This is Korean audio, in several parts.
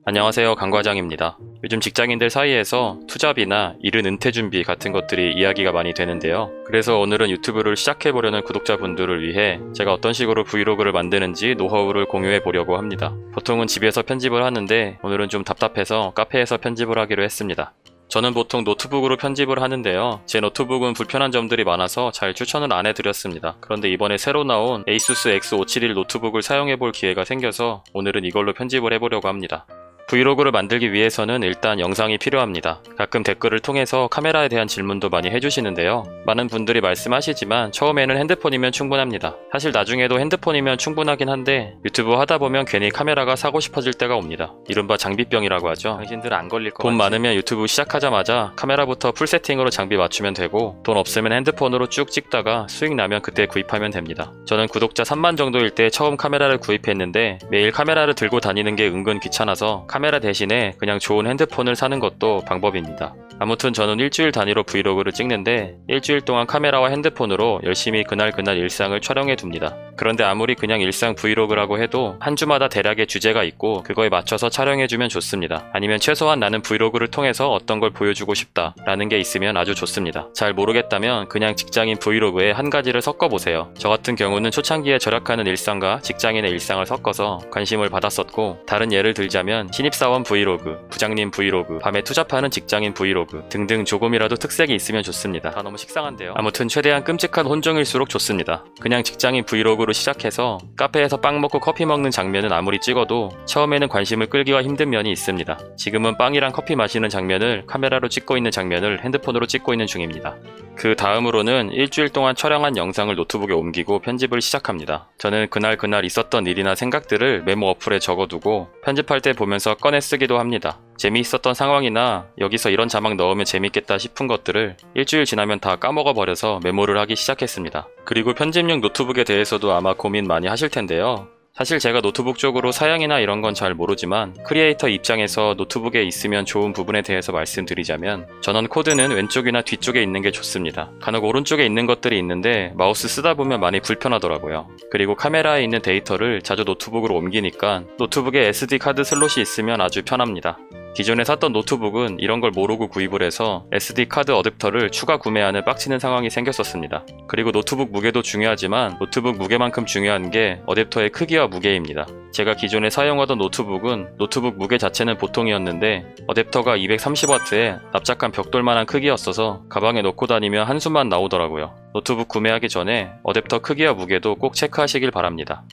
안녕하세요, 강 과장입니다. 요즘 직장인들 사이에서 투잡이나 이른 은퇴 준비 같은 것들이 이야기가 많이 되는데요. 그래서 오늘은 유튜브를 시작해보려는 구독자분들을 위해 제가 어떤 식으로 브이로그를 만드는지 노하우를 공유해 보려고 합니다. 보통은 집에서 편집을 하는데 오늘은 좀 답답해서 카페에서 편집을 하기로 했습니다. 저는 보통 노트북으로 편집을 하는데요. 제 노트북은 불편한 점들이 많아서 잘 추천을 안 해드렸습니다. 그런데 이번에 새로 나온 ASUS X571 노트북을 사용해볼 기회가 생겨서 오늘은 이걸로 편집을 해보려고 합니다. 브이로그를 만들기 위해서는 일단 영상이 필요합니다. 가끔 댓글을 통해서 카메라에 대한 질문도 많이 해주시는데요. 많은 분들이 말씀하시지만 처음에는 핸드폰이면 충분합니다. 사실 나중에도 핸드폰이면 충분하긴 한데 유튜브 하다 보면 괜히 카메라가 사고 싶어질 때가 옵니다. 이른바 장비병이라고 하죠. 당신들 안 걸릴 것 같지? 돈 많으면 유튜브 시작하자마자 카메라부터 풀 세팅으로 장비 맞추면 되고, 돈 없으면 핸드폰으로 쭉 찍다가 수익 나면 그때 구입하면 됩니다. 저는 구독자 3만 정도일 때 처음 카메라를 구입했는데 매일 카메라를 들고 다니는 게 은근 귀찮아서 카메라 대신에 그냥 좋은 핸드폰을 사는 것도 방법입니다. 아무튼 저는 일주일 단위로 브이로그를 찍는데 일주일 동안 카메라와 핸드폰으로 열심히 그날 일상을 촬영해 둡니다. 그런데 아무리 그냥 일상 브이로그라고 해도 한 주마다 대략의 주제가 있고 그거에 맞춰서 촬영해주면 좋습니다. 아니면 최소한 나는 브이로그를 통해서 어떤 걸 보여주고 싶다 라는 게 있으면 아주 좋습니다. 잘 모르겠다면 그냥 직장인 브이로그에 한 가지를 섞어보세요. 저 같은 경우는 초창기에 절약하는 일상과 직장인의 일상을 섞어서 관심을 받았었고, 다른 예를 들자면 신입사원 브이로그, 부장님 브이로그, 밤에 투잡하는 직장인 브이로그 등등 조금이라도 특색이 있으면 좋습니다. 다 너무 식상한데요. 아무튼 최대한 끔찍한 혼종일수록 좋습니다. 그냥 직장인 브이로그로 시작해서 카페에서 빵 먹고 커피 먹는 장면은 아무리 찍어도 처음에는 관심을 끌기가 힘든 면이 있습니다. 지금은 빵이랑 커피 마시는 장면을 카메라로 찍고 있는 장면을 핸드폰으로 찍고 있는 중입니다. 그 다음으로는 일주일 동안 촬영한 영상을 노트북에 옮기고 편집을 시작합니다. 저는 그날 있었던 일이나 생각들을 메모 어플에 적어두고 편집할 때 보면서 꺼내 쓰기도 합니다. 재미있었던 상황이나 여기서 이런 자막 넣으면 재밌겠다 싶은 것들을 일주일 지나면 다 까먹어 버려서 메모를 하기 시작했습니다. 그리고 편집용 노트북에 대해서도 아마 고민 많이 하실 텐데요. 사실 제가 노트북 쪽으로 사양이나 이런 건 잘 모르지만 크리에이터 입장에서 노트북에 있으면 좋은 부분에 대해서 말씀드리자면, 전원 코드는 왼쪽이나 뒤쪽에 있는 게 좋습니다. 간혹 오른쪽에 있는 것들이 있는데 마우스 쓰다 보면 많이 불편하더라고요. 그리고 카메라에 있는 데이터를 자주 노트북으로 옮기니까 노트북에 SD 카드 슬롯이 있으면 아주 편합니다. 기존에 샀던 노트북은 이런 걸 모르고 구입을 해서 SD 카드 어댑터를 추가 구매하는 빡치는 상황이 생겼었습니다. 그리고 노트북 무게도 중요하지만 노트북 무게만큼 중요한 게 어댑터의 크기와 무게입니다. 제가 기존에 사용하던 노트북은 노트북 무게 자체는 보통이었는데 어댑터가 230W에 납작한 벽돌만한 크기였어서 가방에 넣고 다니면 한숨만 나오더라고요. 노트북 구매하기 전에 어댑터 크기와 무게도 꼭 체크하시길 바랍니다.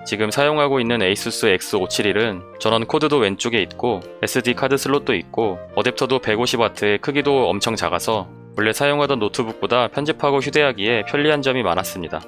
지금 사용하고 있는 ASUS X571은 전원 코드도 왼쪽에 있고 SD 카드 슬롯도 있고 어댑터도 150W의 크기도 엄청 작아서 원래 사용하던 노트북보다 편집하고 휴대하기에 편리한 점이 많았습니다.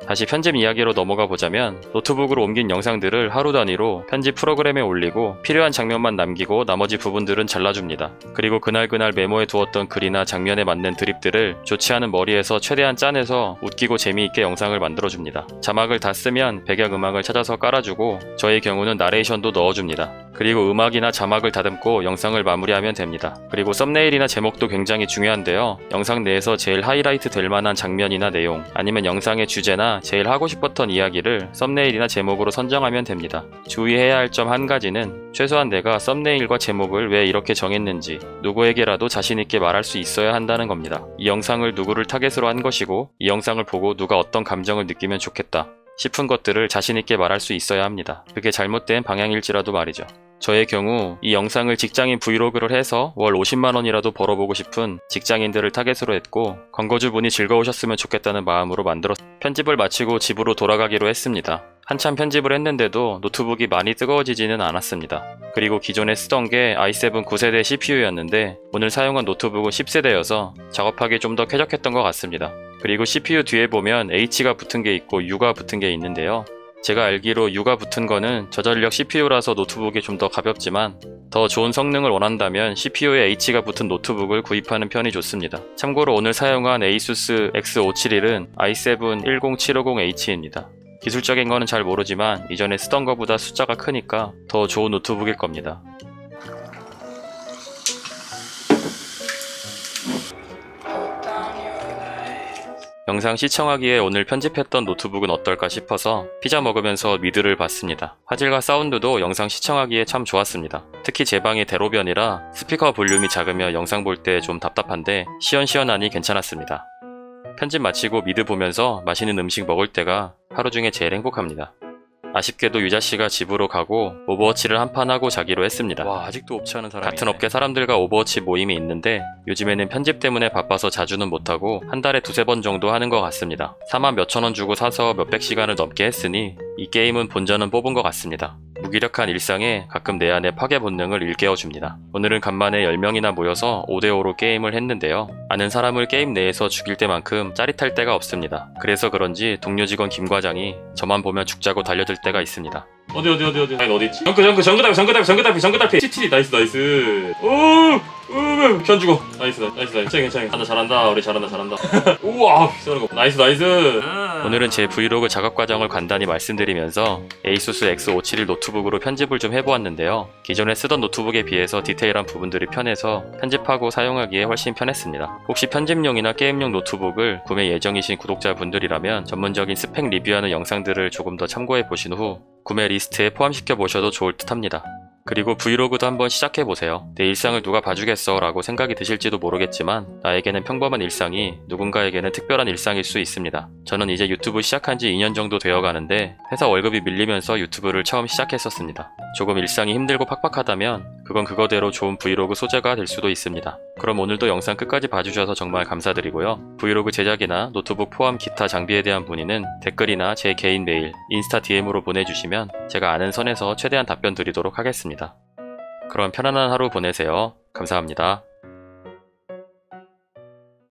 다시 편집 이야기로 넘어가 보자면, 노트북으로 옮긴 영상들을 하루 단위로 편집 프로그램에 올리고 필요한 장면만 남기고 나머지 부분들은 잘라줍니다. 그리고 그날 메모에 두었던 글이나 장면에 맞는 드립들을 좋지 않은 머리에서 최대한 짜내서 웃기고 재미있게 영상을 만들어줍니다. 자막을 다 쓰면 배경음악을 찾아서 깔아주고 저의 경우는 나레이션도 넣어줍니다. 그리고 음악이나 자막을 다듬고 영상을 마무리하면 됩니다. 그리고 썸네일이나 제목도 굉장히 중요한데요. 영상 내에서 제일 하이라이트 될 만한 장면이나 내용, 아니면 영상의 주제나 제일 하고 싶었던 이야기를 썸네일이나 제목으로 선정하면 됩니다. 주의해야 할 점 한 가지는 최소한 내가 썸네일과 제목을 왜 이렇게 정했는지 누구에게라도 자신있게 말할 수 있어야 한다는 겁니다. 이 영상을 누구를 타겟으로 한 것이고 이 영상을 보고 누가 어떤 감정을 느끼면 좋겠다 싶은 것들을 자신있게 말할 수 있어야 합니다. 그게 잘못된 방향일지라도 말이죠. 저의 경우 이 영상을 직장인 브이로그를 해서 월 50만원이라도 벌어보고 싶은 직장인들을 타겟으로 했고, 광고주분이 즐거우셨으면 좋겠다는 마음으로 편집을 마치고 집으로 돌아가기로 했습니다. 한참 편집을 했는데도 노트북이 많이 뜨거워지지는 않았습니다. 그리고 기존에 쓰던 게 i7 9세대 CPU였는데 오늘 사용한 노트북은 10세대여서 작업하기 좀 더 쾌적했던 것 같습니다. 그리고 CPU 뒤에 보면 H가 붙은 게 있고 U가 붙은 게 있는데요. 제가 알기로 U가 붙은 거는 저전력 CPU라서 노트북이 좀 더 가볍지만 더 좋은 성능을 원한다면 CPU에 H가 붙은 노트북을 구입하는 편이 좋습니다. 참고로 오늘 사용한 ASUS X571은 i7 10750H입니다. 기술적인 거는 잘 모르지만 이전에 쓰던 거보다 숫자가 크니까 더 좋은 노트북일 겁니다. 영상 시청하기에 오늘 편집했던 노트북은 어떨까 싶어서 피자 먹으면서 미드를 봤습니다. 화질과 사운드도 영상 시청하기에 참 좋았습니다. 특히 제 방이 대로변이라 스피커 볼륨이 작으며 영상 볼 때 좀 답답한데 시원시원하니 괜찮았습니다. 편집 마치고 미드 보면서 맛있는 음식 먹을 때가 하루 중에 제일 행복합니다. 아쉽게도 유자씨가 집으로 가고 오버워치를 한판 하고 자기로 했습니다. 와, 아직도 옵치하는 사람이 같은 업계 사람들과 오버워치 모임이 있는데 요즘에는 편집 때문에 바빠서 자주는 못하고 한 달에 두세 번 정도 하는 것 같습니다. 4만 몇천 원 주고 사서 몇백 시간을 넘게 했으니 이 게임은 본전은 뽑은 것 같습니다. 무기력한 일상에 가끔 내 안의 파괴 본능을 일깨워줍니다. 오늘은 간만에 10명이나 모여서 5대5로 게임을 했는데요. 아는 사람을 게임 내에서 죽일 때만큼 짜릿할 때가 없습니다. 그래서 그런지 동료 직원 김 과장이 저만 보면 죽자고 달려들 때가 있습니다. 어디 아니 어디 있지? 정크 달피 CT 나이스 편 주고 나이스 괜찮아 잘한다 우리 잘한다 우와 쏘는 거 나이스 오늘은 제 브이로그 작업 과정을 간단히 말씀드리면서 ASUS X571 노트북으로 편집을 좀 해보았는데요. 기존에 쓰던 노트북에 비해서 디테일한 부분들이 편해서 편집하고 사용하기에 훨씬 편했습니다. 혹시 편집용이나 게임용 노트북을 구매 예정이신 구독자분들이라면 전문적인 스펙 리뷰하는 영상들을 조금 더 참고해 보신 후 구매 리스트에 포함시켜 보셔도 좋을 듯 합니다. 그리고 브이로그도 한번 시작해보세요. 내 일상을 누가 봐주겠어 라고 생각이 드실지도 모르겠지만 나에게는 평범한 일상이 누군가에게는 특별한 일상일 수 있습니다. 저는 이제 유튜브 시작한 지 2년 정도 되어가는데 회사 월급이 밀리면서 유튜브를 처음 시작했었습니다. 조금 일상이 힘들고 팍팍하다면 그건 그거대로 좋은 브이로그 소재가 될 수도 있습니다. 그럼 오늘도 영상 끝까지 봐주셔서 정말 감사드리고요. 브이로그 제작이나 노트북 포함 기타 장비에 대한 문의는 댓글이나 제 개인 메일, 인스타 DM으로 보내주시면 제가 아는 선에서 최대한 답변 드리도록 하겠습니다. 그럼 편안한 하루 보내세요. 감사합니다.